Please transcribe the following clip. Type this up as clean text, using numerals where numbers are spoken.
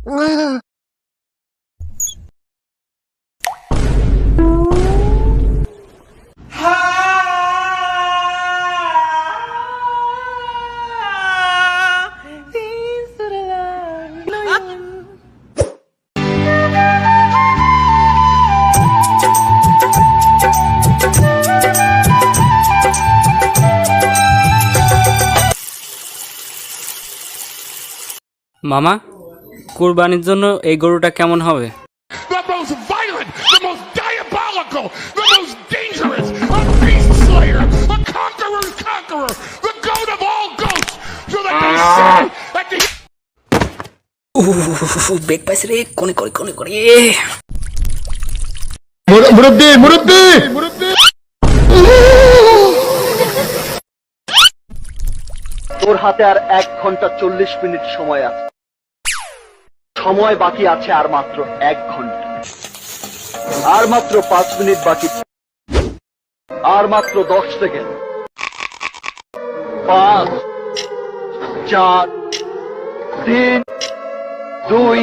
মামা, কুরবানির জন্য এই গরুটা কেমন হবে? The most violent, the most diabolical, the most dangerous, a beast slayer, a conqueror's conqueror, the goat of all goats, so that they say that the... বেগ পাইছে রে, কোনে করে মুরব্বি তোর হাতে আর 1 ঘন্টা 40 মিনিট সময় আছে। সময় বাকি আছে আর মাত্র 1 ঘন্টা, আর মাত্র 5 মিনিট বাকি, আর মাত্র 10 সেকেন্ড। 5 4 3 2